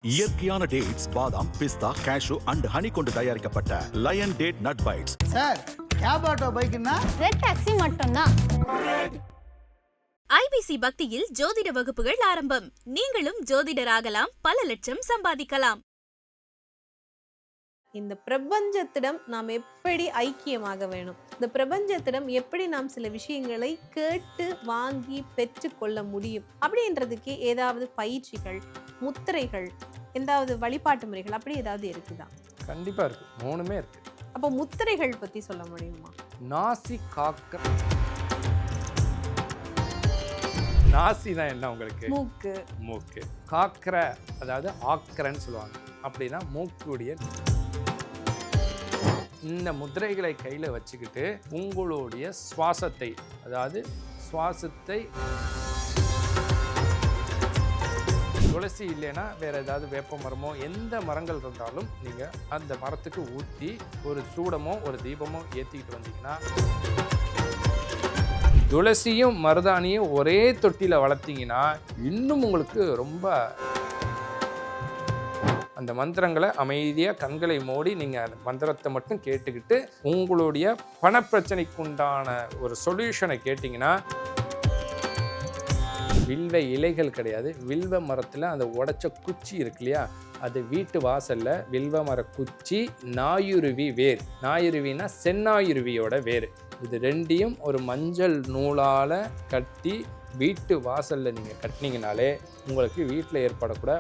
இயற்கையான டேட்ஸ், பாதாம், பிஸ்தா, cash and honey கொண்டு தயாரிக்கப்பட்ட lion date nut bites. Sir, cab auto பைக்குன்னா ரெட் டாக்ஸி மட்டும்தான். ஐபிசி பக்தியில் ஜோதிட வகுப்புகள் ஆரம்பம். நீங்களும் ஜோதிடராகலாம், பல லட்சம் சம்பாதிக்கலாம். இந்த பிரபஞ்சத்திடம் நாம் எப்படி ஐக்கியமாக வேணும், இந்த பிரபஞ்சத்திடம் எப்படி நாம் சில விஷயங்களை கேட்டு வாங்கி பெற்று கொள்ள முடியும் அப்படின்றதுக்கு ஏதாவது பயிற்சிகள், முத்திரைகள், ஏதாவது வழிபாட்டு முறைகள் அப்படி ஏதாவது இருக்குதா? கண்டிப்பா இருக்கு, மூணுமே இருக்கு. அப்போ முத்திரைகள் பத்தி சொல்ல முடியுமா? நாசி காக்க. நாசினா என்ன உங்களுக்கு? மூக்கு. மூக்கு. காக்கற அதாவது ஆக்கரன்னு சொல்லுவாங்க. அப்படின்னா மூக்குடைய. இந்த முத்திரைகளை கையில் வச்சுக்கிட்டு உங்களுடைய சுவாசத்தை, அதாவது சுவாசத்தை, துளசி இல்லைன்னா வேற ஏதாவது வேப்ப மரமோ எந்த மரங்கள் இருந்தாலும் நீங்கள் அந்த மரத்துக்கு ஊற்றி ஒரு சூடமோ ஒரு தீபமோ ஏற்றிக்கிட்டு வந்தீங்கன்னா, துளசியும் மருதாணியும் ஒரே தொட்டியில் வளர்த்தீங்கன்னா இன்னும் உங்களுக்கு ரொம்ப அந்த மந்திரங்களை அமைதியாக கண்களை மூடி நீங்கள் அந்த மந்திரத்தை மட்டும் கேட்டுக்கிட்டு உங்களுடைய பணப்பிரச்சனைக்குண்டான ஒரு சொல்யூஷனை கேட்டிங்கன்னா, வில்வ இலைகள் கிடையாது, வில்வ மரத்தில் அந்த உடைச்ச குச்சி இருக்கு இல்லையா, அது வீட்டு வாசலில் வில்வ மர குச்சி, நாயுருவி வேர், நாயுருவினா செந்நாயுருவியோட வேர், இது ரெண்டையும் ஒரு மஞ்சள் நூலால் கட்டி வீட்டு வாசலில் நீங்கள் கட்டினீங்கனாலே உங்களுக்கு வீட்டில் ஏற்படக்கூட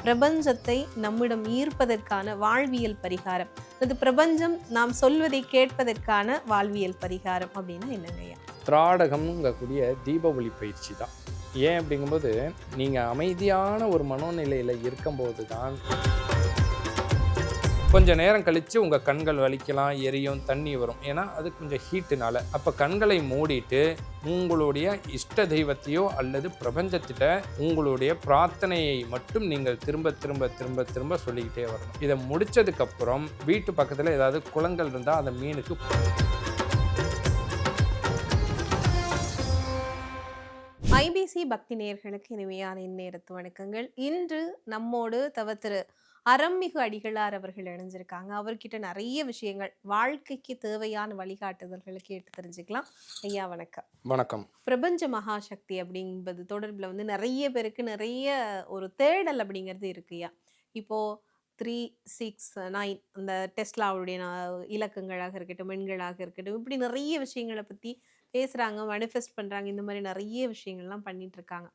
பிரபஞ்சத்தை நம்மிடம் ஈர்ப்பதற்கான வாழ்வியல் பரிகாரம், அது பிரபஞ்சம் நாம் சொல்வதை கேட்பதற்கான வாழ்வியல் பரிகாரம் அப்படின்னா என்னங்கய்யா? திராடகம்ங்கக்கூடிய தீப ஒளி பயிற்சி தான். ஏன் அப்படிங்கும்போது நீங்கள் அமைதியான ஒரு மனோநிலையில் இருக்கும்போது தான் கொஞ்சம் நேரம் கழித்து உங்கள் கண்கள் வலிக்கலாம், எரியும், தண்ணி வரும். ஏன்னா அது கொஞ்சம் ஹீட்டுனால. அப்போ கண்களை மூடிட்டு உங்களுடைய இஷ்ட தெய்வத்தையோ அல்லது பிரபஞ்சத்திட்ட உங்களுடைய பிரார்த்தனையை மட்டும் நீங்கள் திரும்ப திரும்ப திரும்ப திரும்ப சொல்லிக்கிட்டே வரணும். இதை முடித்ததுக்கப்புறம் வீட்டு பக்கத்தில் ஏதாவது குளங்கள் இருந்தால் அந்த மீனுக்கு ஐபிசி பக்தி நேயர்களுக்கு இனிமையான இந்நேரத்து வணக்கங்கள். இன்று நம்மோடு திரு அறம்மிகு அடிகளார் அவர்கள் இணைஞ்சிருக்காங்க. அவர்கிட்ட நிறைய விஷயங்கள், வாழ்க்கைக்கு தேவையான வழிகாட்டுதல்களை கேட்டு தெரிஞ்சுக்கலாம். ஐயா வணக்கம். வணக்கம். பிரபஞ்ச மகாசக்தி அப்படிங்கிறது தொடர்பில் நிறைய பேருக்கு நிறைய ஒரு தேடல் அப்படிங்கிறது இருக்குயா. இப்போ 3, 6, 9 அந்த டெஸ்லாவுடைய இலக்கங்களாக இருக்கட்டும், எண்களாக இருக்கட்டும், இப்படி நிறைய விஷயங்களை பற்றி பேசுகிறாங்க, மேனிஃபெஸ்ட் பண்ணுறாங்க, இந்த மாதிரி நிறைய விஷயங்கள்லாம் பண்ணிட்டு இருக்காங்க.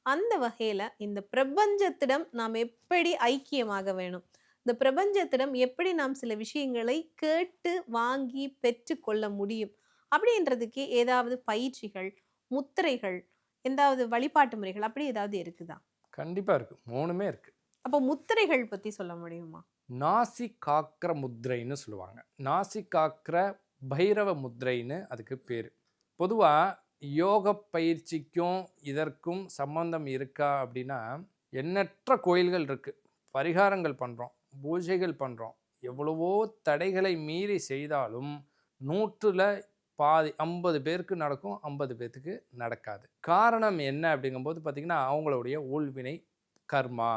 அந்த வகையில் இந்த பிரபஞ்சத்திடம் நாம் எப்படி ஐக்கியமாக வேணும், இந்த பிரபஞ்சத்திடம் எப்படி நாம் சில விஷயங்களை கேட்டு வாங்கி பெற்று கொள்ள முடியும் அப்படின்றதுக்கு ஏதாவது பயிற்சிகள், முத்திரைகள், ஏதாவது வழிபாட்டு முறைகள் அப்படி ஏதாவது இருக்குதா? கண்டிப்பாக இருக்குது, மூணுமே இருக்குது. அப்போ முத்திரைகள் பற்றி சொல்ல முடியுமா? நாசி காக்கிற முத்திரைன்னு சொல்லுவாங்க. நாசி காக்கிற பைரவ முத்திரைன்னு அதுக்கு பேர். பொதுவாக யோக பயிற்சிக்கும் இதற்கும் சம்பந்தம் இருக்கா அப்படின்னா, எண்ணற்ற கோயில்கள் இருக்குது, பரிகாரங்கள் பண்ணுறோம், பூஜைகள் பண்ணுறோம், எவ்வளவோ தடைகளை மீறி செய்தாலும் 100ல் பாதி 50 பேருக்கு நடக்கும், 50 பேர்த்துக்கு நடக்காது. காரணம் என்ன அப்படிங்கும்போது பார்த்திங்கன்னா, அவங்களுடைய ஊழ்வினை கர்மா,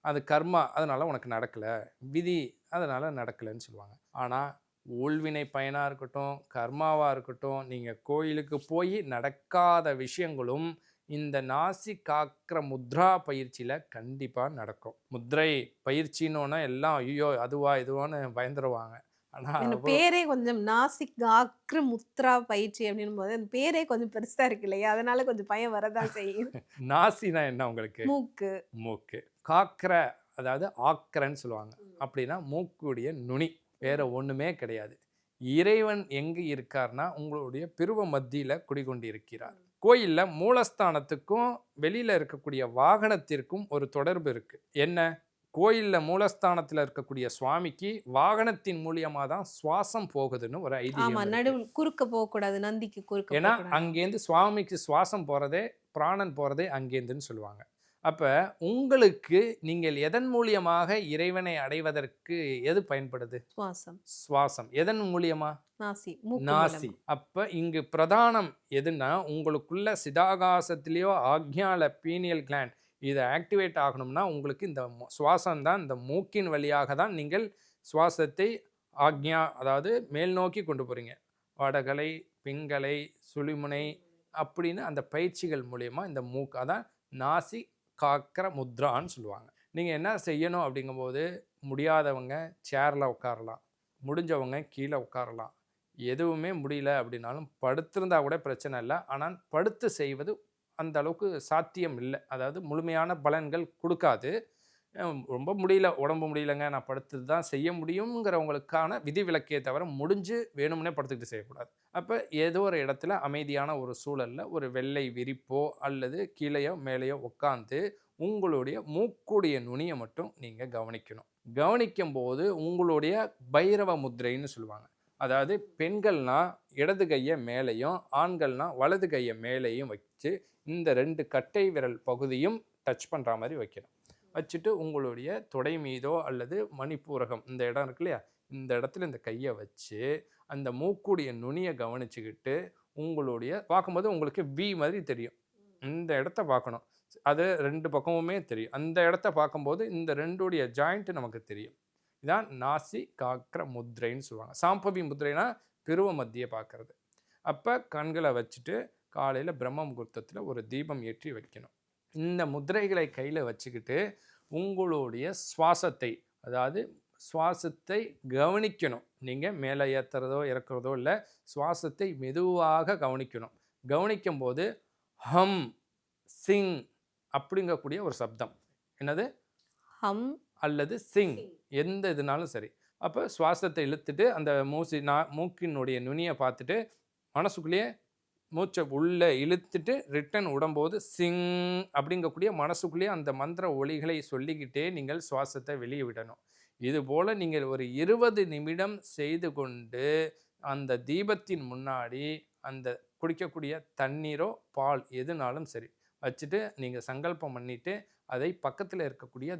அது கர்மா அதனால் உனக்கு நடக்கலை, விதி அதனால் நடக்கலைன்னு சொல்லுவாங்க. ஆனால் ஊழ்வினை பயனாக இருக்கட்டும், கர்மாவாக இருக்கட்டும், நீங்கள் கோயிலுக்கு போய் நடக்காத விஷயங்களும் இந்த நாசி காக்கிற முத்ரா பயிற்சியில் கண்டிப்பாக நடக்கும். முத்ரை பயிற்சின்னு எல்லாம் ஐயோ அதுவா இதுவான்னு பயந்துருவாங்க. ஆனால் பேரே கொஞ்சம் நாசி காக்கிற முத்ரா பயிற்சி அப்படின்னும் போது அந்த பேரே கொஞ்சம் பெருசாக இருக்கு இல்லையா, அதனால கொஞ்சம் பயம் வரதான் செய்யும். நாசினா என்ன உங்களுக்கு? மூக்கு. மூக்கு. காக்கிற அதாவது ஆக்கரன்னு சொல்லுவாங்க. அப்படின்னா மூக்குடைய நுனி, வேற ஒன்றுமே கிடையாது. இறைவன் எங்கே இருக்கார்னா உங்களுடைய பிருவ மத்தியில் குடிகொண்டு இருக்கிறார். கோயிலில் மூலஸ்தானத்துக்கும் வெளியில் இருக்கக்கூடிய வாகனத்திற்கும் ஒரு தொடர்பு இருக்குது. என்ன? கோயிலில் மூலஸ்தானத்தில் இருக்கக்கூடிய சுவாமிக்கு வாகனத்தின் மூலியமாக தான் சுவாசம் போகுதுன்னு ஒரு ஐதீகம். நடுவில் குறுக்க போகக்கூடாது, நந்திக்கு குறுக்க. ஏன்னா அங்கேருந்து சுவாமிக்கு சுவாசம் போகிறதே, பிராணன் போகிறதே அங்கேருந்துன்னு சொல்லுவாங்க. அப்போ உங்களுக்கு நீங்கள் எதன் மூலியமாக இறைவனை அடைவதற்கு எது பயன்படுது? சுவாசம். சுவாசம் எதன் மூலியமா? நாசி. நாசி. அப்போ இங்கு பிரதானம் எதுன்னா, உங்களுக்குள்ள சிதாகாசத்திலேயோ ஆக்ஞால பீனியல் கிளாண்ட் இதை ஆக்டிவேட் ஆகணும்னா உங்களுக்கு இந்த சுவாசம் தான், இந்த மூக்கின் வழியாக தான் நீங்கள் சுவாசத்தை ஆக்ஞா, அதாவது மேல் நோக்கி கொண்டு போகிறீங்க. வடகலை, பிங்கலை, சுழிமுனை அப்படின்னு அந்த பயிற்சிகள் மூலயமா இந்த மூக்கு, அதான் நாசி காக்கிற முத்ரான்னு சொல்லுவாங்க. நீங்கள் என்ன செய்யணும் அப்படிங்கும்போது, முடியாதவங்க சேரில் உட்காரலாம், முடிஞ்சவங்க கீழே உட்காரலாம். எதுவுமே முடியல அப்படின்னாலும் படுத்திருந்தா கூட பிரச்சனை இல்லை. ஆனால் படுத்து செய்வது அந்த அளவுக்கு சாத்தியம் இல்லை, அதாவது முழுமையான பலன்கள் கொடுக்காது. ரொம்ப முடியல, உடம்பு முடியலைங்க, நான் படுத்து தான் செய்ய முடியுங்கிறவங்களுக்கான விதிவிலக்கே தவிர முடிஞ்சு வேணும்னே படுத்துக்கிட்டு செய்யக்கூடாது. அப்போ ஏதோ ஒரு இடத்துல அமைதியான ஒரு சூழலில் ஒரு வெள்ளை விரிப்போ அல்லது கீழேயோ மேலேயோ உட்காந்து உங்களுடைய மூக்குடைய நுனியை மட்டும் நீங்கள் கவனிக்கணும். கவனிக்கும் போது உங்களுடைய பைரவ முத்திரைன்னு சொல்லுவாங்க. அதாவது பெண்கள்னா இடது கையை மேலேயும், ஆண்கள்னா வலது கையை மேலேயும் வச்சு இந்த 2 கட்டை விரல் பகுதியும் டச் பண்ணுற மாதிரி வைக்கணும். வச்சுட்டு உங்களுடைய தொடை மீதோ அல்லது மணிப்பூரகம் இந்த இடம் இருக்கு இல்லையா, இந்த இடத்துல இந்த கையை வச்சு அந்த மூக்குடைய நுனியை கவனிச்சுக்கிட்டு உங்களுடைய பார்க்கும்போது உங்களுக்கு வி மாதிரி தெரியும். இந்த இடத்த பார்க்கணும், அது 2 பக்கமுமே தெரியும். அந்த இடத்த பார்க்கும்போது இந்த 2உடைய ஜாயிண்ட் நமக்கு தெரியும். இதான் நாசி காக்கிற முத்ரைன்னு சொல்லுவாங்க. சாம்பவி முத்ரைனா பிருவ மத்திய பார்க்கறது. அப்போ கண்களை வச்சுட்டு காலையில் பிரம்ம முகூர்த்தத்தில் ஒரு தீபம் ஏற்றி வைக்கணும். இந்த முத்திரைகளை கையில் வச்சுக்கிட்டு உங்களுடைய சுவாசத்தை, அதாவது சுவாசத்தை கவனிக்கணும். நீங்கள் மேலே ஏற்றுறதோ இறக்குறதோ இல்லை, சுவாசத்தை மெதுவாக கவனிக்கணும். கவனிக்கும் போது ஹம் சிங் அப்படிங்கக்கூடிய ஒரு சப்தம், என்னது ஹம் அல்லது சிங், எந்த இதுனாலும் சரி. அப்போ சுவாசத்தை இழுத்துட்டு அந்த மூக்கினுடைய நுனியை பார்த்துட்டு மனசுக்குள்ளேயே மூச்சை உள்ளே இழுத்துட்டு ரிட்டன் விடும்போது சிங் அப்படிங்கக்கூடிய மனசுக்குள்ளேயே அந்த மந்திர ஒலிகளை சொல்லிக்கிட்டே நீங்கள் சுவாசத்தை வெளியே விடணும். இதுபோல் நீங்கள் ஒரு 20 நிமிடம் செய்து கொண்டு அந்த தீபத்தின் முன்னாடி அந்த குடிக்கக்கூடிய தண்ணீரோ பால் எதுனாலும் சரி வச்சுட்டு நீங்கள் சங்கல்பம் பண்ணிவிட்டு அதை பக்கத்தில் இருக்கக்கூடிய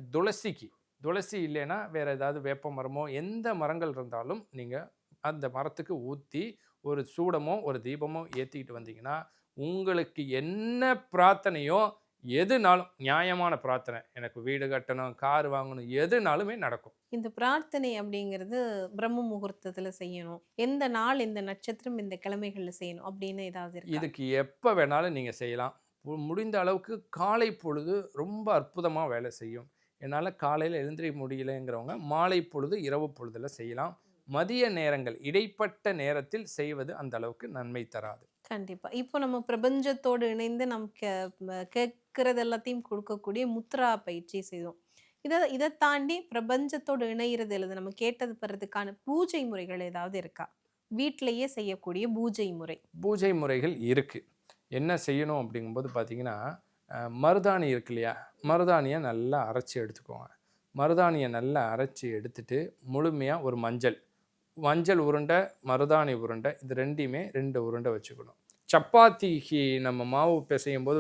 துளசி இல்லைன்னா வேறு ஏதாவது வேப்ப மரமோ எந்த மரங்கள் இருந்தாலும் நீங்கள் அந்த மரத்துக்கு ஊற்றி ஒரு சூடமோ ஒரு தீபமோ ஏற்றிக்கிட்டு வந்தீங்கன்னா உங்களுக்கு என்ன பிரார்த்தனையோ எதுனாலும், நியாயமான பிரார்த்தனை, எனக்கு வீடு கட்டணும், கார் வாங்கணும், எதுனாலுமே நடக்கும். இந்த பிரார்த்தனை அப்படிங்கிறது பிரம்ம முகூர்த்தத்தில் செய்யணும், எந்த நாள், இந்த நட்சத்திரம், இந்த கிழமைகளில் செய்யணும் அப்படின்னு ஏதாவது இருக்கு? இதுக்கு எப்போ வேணாலும் நீங்கள் செய்யலாம். முடிந்த அளவுக்கு காலை பொழுது ரொம்ப அற்புதமாக வேலை செய்யும். என்னால் காலையில் எழுந்திரி முடியலைங்கிறவங்க மாலை பொழுது இரவு பொழுதில் செய்யலாம். மதிய நேரங்கள் இடைப்பட்ட நேரத்தில் செய்வது அந்த அளவுக்கு நன்மை தராது. கண்டிப்பா. இப்போ நம்ம பிரபஞ்சத்தோடு இணைந்து நமக்கு கேட்கறது எல்லாத்தையும் கொடுக்கக்கூடிய முத்ரா பயிற்சி செய்தோம். இதை தாண்டி பிரபஞ்சத்தோடு இணைகிறது இல்லது நம்ம கேட்டது பெறதுக்கான பூஜை முறைகள் ஏதாவது இருக்கா? வீட்டிலேயே செய்யக்கூடிய பூஜை முறைகள் இருக்குது. என்ன செய்யணும் அப்படிங்கும்போது பார்த்தீங்கன்னா, மருதாணி இருக்கு இல்லையா, மருதாணியை நல்லா அரைச்சி எடுத்துக்கோங்க. மருதாணியை நல்லா அரைச்சி எடுத்துட்டு முழுமையாக ஒரு மஞ்சள் உருண்டை, மருதாணி உருண்டை, இது 2மே 2 உருண்டை வச்சுக்கணும். சப்பாத்திக்கு நம்ம மாவு பிசையும் போது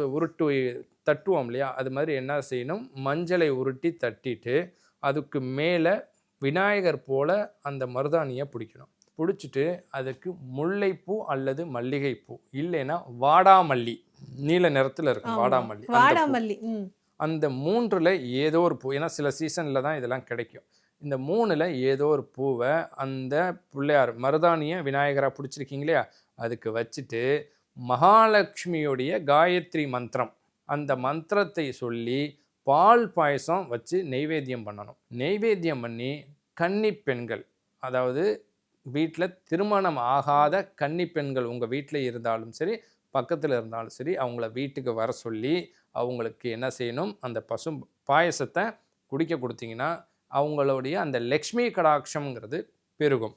தட்டுவோம் இல்லையா, அது மாதிரி என்ன செய்யணும், மஞ்சளை உருட்டி தட்டிட்டு அதுக்கு மேலே விநாயகர் போல் அந்த மருதாணியை பிடிக்கணும். பிடிச்சிட்டு அதுக்கு முல்லைப்பூ அல்லது மல்லிகைப்பூ இல்லைன்னா வாடாமல்லி, நீல நிறத்தில் இருக்கும் வாடாமல்லி, அந்த 3ல் ஏதோ ஒரு பூ, ஏன்னா சில சீசனில் தான் இதெல்லாம் கிடைக்கும். இந்த 3ல் ஏதோ ஒரு பூவை அந்த பிள்ளையார் மருதாணியை விநாயகராக பிடிச்சிருக்கீங்க இல்லையா, அதுக்கு வச்சுட்டு மகாலட்சுமியுடைய காயத்ரி மந்திரம், அந்த மந்திரத்தை சொல்லி பால் பாயசம் வச்சு நெய்வேத்தியம் பண்ணணும். நெய்வேத்தியம் பண்ணி கன்னி பெண்கள், அதாவது வீட்டில் திருமணம் ஆகாத கன்னி பெண்கள் உங்கள் வீட்டில் இருந்தாலும் சரி பக்கத்தில் இருந்தாலும் சரி அவங்கள வீட்டுக்கு வர சொல்லி அவங்களுக்கு என்ன செய்யணும், அந்த பசும் பாயசத்தை குடிக்க கொடுத்தீங்கன்னா அவங்களுடைய அந்த லக்ஷ்மி கடாட்சம்ங்கிறது பெருகும்.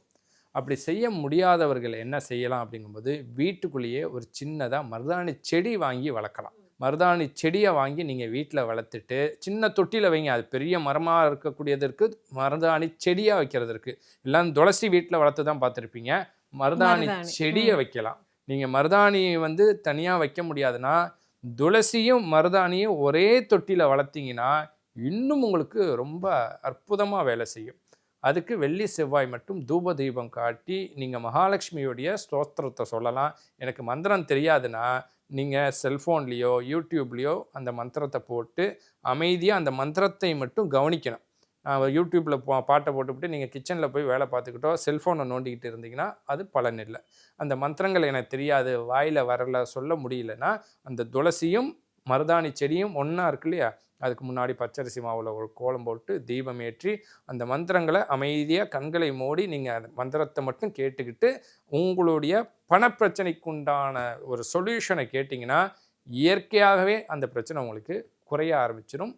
அப்படி செய்ய முடியாதவர்கள் என்ன செய்யலாம் அப்படிங்கும்போது வீட்டுக்குள்ளேயே ஒரு சின்னதாக மருதாணி செடி வாங்கி வளர்க்கலாம். மருதாணி செடியை வாங்கி நீங்கள் வீட்டில் வளர்த்துட்டு சின்ன தொட்டியில் வைங்க. அது பெரிய மரமாக இருக்கக்கூடியதற்கு மருதாணி செடியாக வைக்கிறது இருக்குது. எல்லாம் துளசி வீட்டில் வளர்த்து தான் பார்த்துருப்பீங்க. மருதாணி செடியை வைக்கலாம். நீங்கள் மருதாணி தனியாக வைக்க முடியாதுன்னா துளசியும் மருதாணியும் ஒரே தொட்டியில் வளர்த்திங்கன்னா இன்னும் உங்களுக்கு ரொம்ப அற்புதமாக வேலை செய்யும். அதுக்கு வெள்ளி செவ்வாய் மட்டும் தூப தீபம் காட்டி நீங்கள் மகாலட்சுமியுடைய ஸ்தோத்திரத்தை சொல்லலாம். எனக்கு மந்திரம் தெரியாதுன்னா நீங்கள் செல்ஃபோன்லேயோ யூடியூப்லேயோ அந்த மந்திரத்தை போட்டு அமைதியாக அந்த மந்திரத்தை மட்டும் கவனிக்கணும். யூடியூப்பில் பாட்டை போட்டுவிட்டு நீங்கள் கிச்சனில் போய் வேலை பார்த்துக்கிட்டோ செல்ஃபோனை நோண்டிக்கிட்டு இருந்தீங்கன்னா அது பலன் இல்லை. அந்த மந்திரங்கள் எனக்கு தெரியாது, வாயில் வரல, சொல்ல முடியலன்னா அந்த துளசியும் மருதாணி செடியும் ஒன்றா இருக்கு இல்லையா, அதுக்கு முன்னாடி பச்சரிசி மாவில் ஒரு கோலம் போட்டு தீபம் ஏற்றி அந்த மந்திரங்களை அமைதியாக கண்களை மூடி நீங்கள் அந்த மந்திரத்தை மட்டும் கேட்டுக்கிட்டு உங்களுடைய பணப்பிரச்சனைக்குண்டான ஒரு சொல்யூஷனை கேட்டிங்கன்னா இயற்கையாகவே அந்த பிரச்சனை உங்களுக்கு குறைய ஆரம்பிச்சிடும்,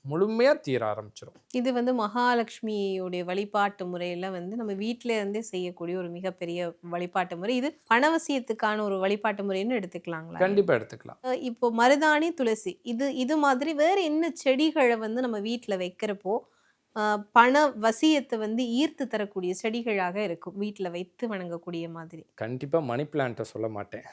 முழுமையாக தீர ஆரம்பிச்சிடும். இது வந்து மகாலட்சுமியுடைய வழிபாட்டு முறையில் வந்து நம்ம வீட்டில இருந்தே செய்யக்கூடிய ஒரு மிகப்பெரிய வழிபாட்டு முறை. இது பணவசியத்துக்கான ஒரு வழிபாட்டு முறைன்னு எடுத்துக்கலாங்களா? கண்டிப்பாக எடுத்துக்கலாம். இப்போ மருதாணி, துளசி இது மாதிரி வேற என்ன செடிகளை வந்து நம்ம வீட்டில் வைக்கிறப்போ பண வசியத்தை வந்து ஈர்த்து தரக்கூடிய செடிகளாக இருக்கும் வீட்டில் வைத்து வணங்கக்கூடிய மாதிரி? கண்டிப்பாக மணி பிளான்ட்டை சொல்ல மாட்டேன்.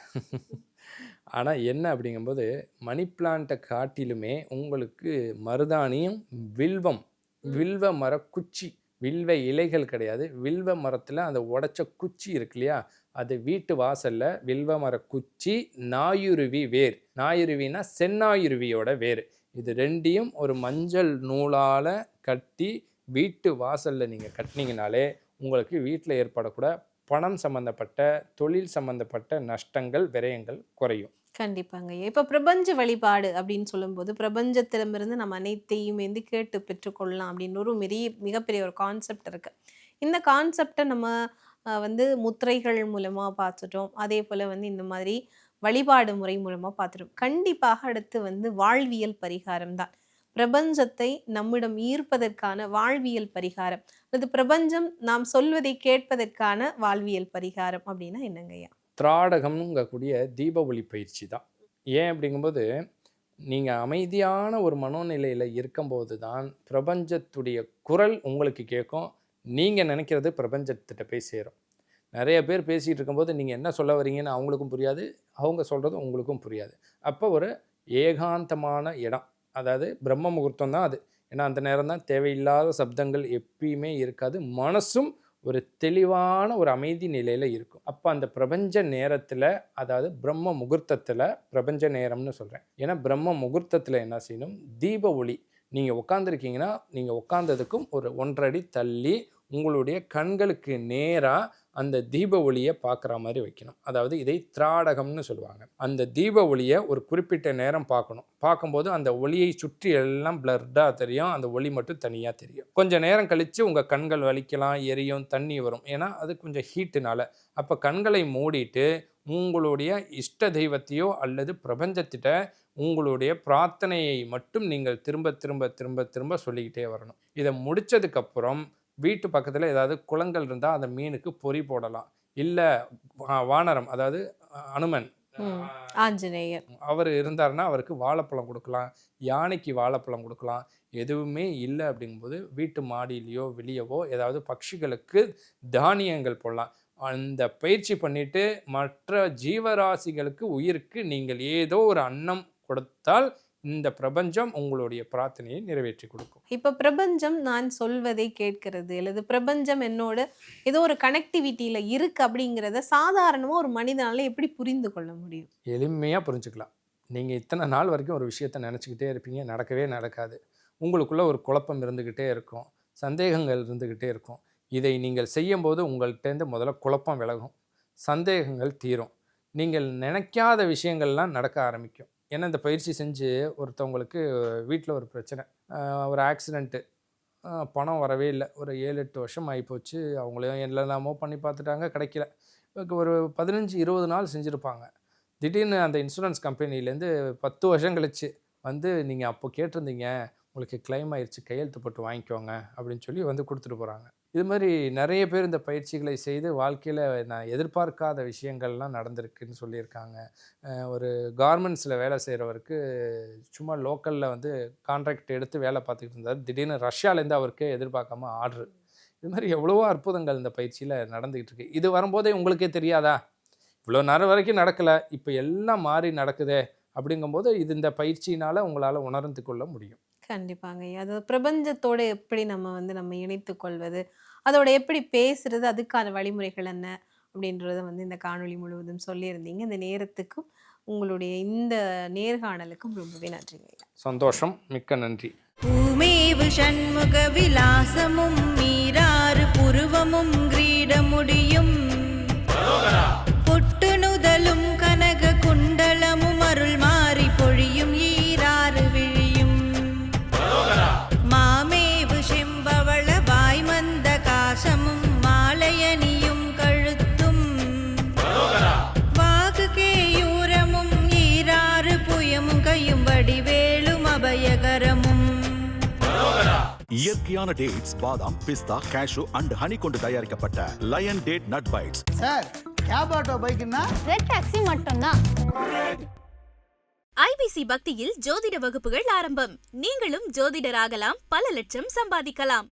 ஆனால் என்ன அப்படிங்கும்போது மணி பிளான்ட்டை காட்டிலுமே உங்களுக்கு மருதாணியும் வில்வ மர குச்சி, வில்வ இலைகள் கிடையாது, வில்வ மரத்தில் அந்த உடைச்ச குச்சி இருக்கு இல்லையா, அது வீட்டு வாசலில் வில்வ மர குச்சி, நாயுருவி வேர், நாயுருவினா செந்நாயுருவியோட வேர், இது ரெண்டையும் ஒரு மஞ்சள் நூலால் கட்டி வீட்டு வாசலில் நீங்கள் கட்டினீங்கனாலே உங்களுக்கு வீட்டில் ஏற்படக்கூட பணம் சம்பந்தப்பட்ட தொழில் சம்பந்தப்பட்ட நஷ்டங்கள் விரயங்கள் குறையும். கண்டிப்பாங்க. இப்போ பிரபஞ்ச வழிபாடு அப்படின்னு சொல்லும்போது பிரபஞ்சத்திடமிருந்து நம்ம அனைத்தையும் வந்து கேட்டு பெற்றுக்கொள்ளலாம் அப்படின்னு ஒரு மிகப்பெரிய ஒரு கான்செப்ட் இருக்கு. இந்த கான்செப்டை நம்ம வந்து முத்திரைகள் மூலமா பார்த்துட்டோம், அதே போல வந்து இந்த மாதிரி வழிபாடு முறை மூலமா பார்த்துட்டோம். கண்டிப்பாக அடுத்து வந்து வாழ்வியல் பரிகாரம் தான் பிரபஞ்சத்தை நம்மிடம் ஈர்ப்பதற்கான வாழ்வியல் பரிகாரம், அல்லது பிரபஞ்சம் நாம் சொல்வதை கேட்பதற்கான வாழ்வியல் பரிகாரம் அப்படின்னா என்னங்கய்யா? திராடகம்ங்கக்கூடிய தீப ஒளி பயிற்சி தான். ஏன் அப்படிங்கும்போது நீங்கள் அமைதியான ஒரு மனோநிலையில் இருக்கும்போது தான் பிரபஞ்சத்துடைய குரல் உங்களுக்கு கேட்கும், நீங்கள் நினைக்கிறது பிரபஞ்சத்திட்ட போய் சேரும். நிறைய பேர் பேசிகிட்டு இருக்கும்போது நீங்கள் என்ன சொல்ல வரீங்கன்னு அவங்களுக்கும் புரியாது, அவங்க சொல்கிறது உங்களுக்கும் புரியாது. அப்போ ஒரு ஏகாந்தமான இடம், அதாவது பிரம்ம முகூர்த்தம் தான் அது. ஏன்னா அந்த நேரம் தான் தேவையில்லாத சப்தங்கள் எப்பயுமே இருக்காது, மனசும் ஒரு தெளிவான ஒரு அமைதி நிலையில் இருக்கும். அப்போ அந்த பிரபஞ்ச நேரத்தில், அதாவது பிரம்ம முகூர்த்தத்தில், பிரபஞ்ச நேரம்னு சொல்கிறேன், ஏன்னா பிரம்ம முகூர்த்தத்தில் என்ன செய்யணும், தீப ஒளி நீங்கள் உட்காந்துருக்கீங்கன்னா நீங்கள் உட்காந்ததுக்கும் ஒரு 1.5 அடி தள்ளி உங்களுடைய கண்களுக்கு நேராக அந்த தீப ஒளியை பார்க்குற மாதிரி வைக்கணும். அதாவது இதை திராடகம்னு சொல்லுவாங்க. அந்த தீப ஒளியை ஒரு குறிப்பிட்ட நேரம் பார்க்கணும். பார்க்கும்போது அந்த ஒளியை சுற்றி எல்லாம் பிளர்டாக தெரியும், அந்த ஒளி மட்டும் தனியாக தெரியும். கொஞ்சம் நேரம் கழித்து உங்கள் கண்கள் வலிக்கலாம், எரியும், தண்ணி வரும், ஏன்னா அது கொஞ்சம் ஹீட்டுனால. அப்போ கண்களை மூடிட்டு உங்களுடைய இஷ்ட தெய்வத்தையோ அல்லது பிரபஞ்சத்திட்ட உங்களுடைய பிரார்த்தனையை மட்டும் நீங்கள் திரும்ப திரும்ப திரும்ப திரும்ப சொல்லிக்கிட்டே வரணும். இதை முடித்ததுக்கப்புறம் வீட்டு பக்கத்தில் ஏதாவது குளங்கள் இருந்தால் அந்த மீனுக்கு பொறி போடலாம். இல்லை வானரம், அதாவது அனுமன், ஆஞ்சநேயர், அவர் இருந்தாருன்னா அவருக்கு வாழைப்பழம் கொடுக்கலாம், யானைக்கு வாழைப்பழம் கொடுக்கலாம். எதுவுமே இல்லை அப்படிங்கும்போது வீட்டு மாடியிலையோ வெளியவோ ஏதாவது பட்சிகளுக்கு தானியங்கள் போடலாம். அந்த பயிற்சி பண்ணிட்டு மற்ற ஜீவராசிகளுக்கு, உயிருக்கு நீங்கள் ஏதோ ஒரு அன்னம் கொடுத்தால் இந்த பிரபஞ்சம் உங்களுடைய பிரார்த்தனையை நிறைவேற்றி கொடுக்கும். இப்போ பிரபஞ்சம் நான் சொல்வதை கேட்கிறது, அல்லது பிரபஞ்சம் என்னோட ஏதோ ஒரு கனெக்டிவிட்டியில் இருக்கு அப்படிங்கிறத சாதாரணமாக ஒரு மனிதனால எப்படி புரிந்து கொள்ள முடியும்? எளிமையாக புரிஞ்சுக்கலாம். நீங்கள் இத்தனை நாள் வரைக்கும் ஒரு விஷயத்தை நினச்சிக்கிட்டே இருப்பீங்க, நடக்கவே நடக்காது. உங்களுக்குள்ள ஒரு குழப்பம் இருந்துக்கிட்டே இருக்கும், சந்தேகங்கள் இருந்துக்கிட்டே இருக்கும். இதை நீங்கள் செய்யும்போது உங்கள்கிட்டேருந்து முதல்ல குழப்பம் விலகும், சந்தேகங்கள் தீரும், நீங்கள் நினைக்காத விஷயங்கள்லாம் நடக்க ஆரம்பிக்கும். ஏன்னா இந்த பயிற்சி செஞ்சு ஒருத்தவங்களுக்கு வீட்டில் ஒரு பிரச்சனை, ஒரு ஆக்சிடெண்ட்டு, பணம் வரவே இல்லை, ஒரு 7-8 வருஷம் ஆகிப்போச்சு. அவங்களையும் எல்லாமோ பண்ணி பார்த்துட்டாங்க, கிடைக்கல. ஒரு 15-20 நாள் செஞ்சுருப்பாங்க. திடீர்னு அந்த இன்சூரன்ஸ் கம்பெனிலேருந்து 10 வருஷம் கழிச்சு வந்து நீங்கள் அப்போ கேட்டிருந்தீங்க, உங்களுக்கு கிளைம் ஆயிடுச்சு, கையெழுத்து போட்டு வாங்கிக்கோங்க அப்படின்னு சொல்லி வந்து கொடுத்துட்டு போகிறாங்க. இது மாதிரி நிறைய பேர் இந்த பயிற்சிகளை செய்து வாழ்க்கையில் நான் எதிர்பார்க்காத விஷயங்கள்லாம் நடந்திருக்குன்னு சொல்லியிருக்காங்க. ஒரு கார்மெண்ட்ஸில் வேலை செய்கிறவருக்கு சும்மா லோக்கலில் வந்து கான்ட்ராக்ட் எடுத்து வேலை பார்த்துக்கிட்டு இருந்தார், திடீர்னு ரஷ்யாவிலேருந்து அவருக்கு எதிர்பார்க்காம ஆர்டரு. இது மாதிரி எவ்வளவோ அற்புதங்கள் இந்த பயிற்சியில் நடந்துக்கிட்டு இருக்கு. இது வரும்போதே உங்களுக்கே தெரியாதா, இவ்வளோ நேரம் வரைக்கும் நடக்கலை, இப்போ எல்லாம் மாறி நடக்குதே அப்படிங்கும்போது இது இந்த பயிற்சியினால் உங்களால் உணர்ந்து கொள்ள முடியும். கண்டிப்பாங்க. அது பிரபஞ்சத்தோட எப்படி நம்ம இணைத்து கொள்வது, அதோட எப்படி பேசுறது, அதுக்கான வழிமுறைகள் என்ன அப்படின்றத வந்து இந்த காணொளி முழுவதும் சொல்லியிருந்தீங்க. இந்த நேரத்துக்கும் உங்களுடைய இந்த நேர்காணலுக்கும் ரொம்பவே நன்றிங்க ஐயா. சந்தோஷம், மிக்க நன்றி. பூமேவு ஷண்முக விலாசமும் மீராறு புருவமும் கிரீடமுடியும் பொட்டு நுதலும் கனக குண்டலமும் அருள் மாறி பொழியும் ஈராறு விழியும் மாமேவு செம்பவள வாய்மந்த காசமும் மாலையணியும் கழுத்தும் வாகு கேயூரமும் ஈராறு புயமும் கையும் வடிவேலும் அபயகரமும். இயற்கையான டேட்ஸ், பாதாம், பிஸ்தா, கேஷு அண்ட் ஹனி கொண்டு தயாரிக்கப்பட்ட lion date nut bites. Sir cab auto பைக்குன்னா ரெட் டாக்ஸி மட்டும்தான். ஐபிசி பக்தியில் ஜோதிட வகுப்புகள் ஆரம்பம். நீங்களும் ஜோதிடராகலாம், பல லட்சம் சம்பாதிக்கலாம்.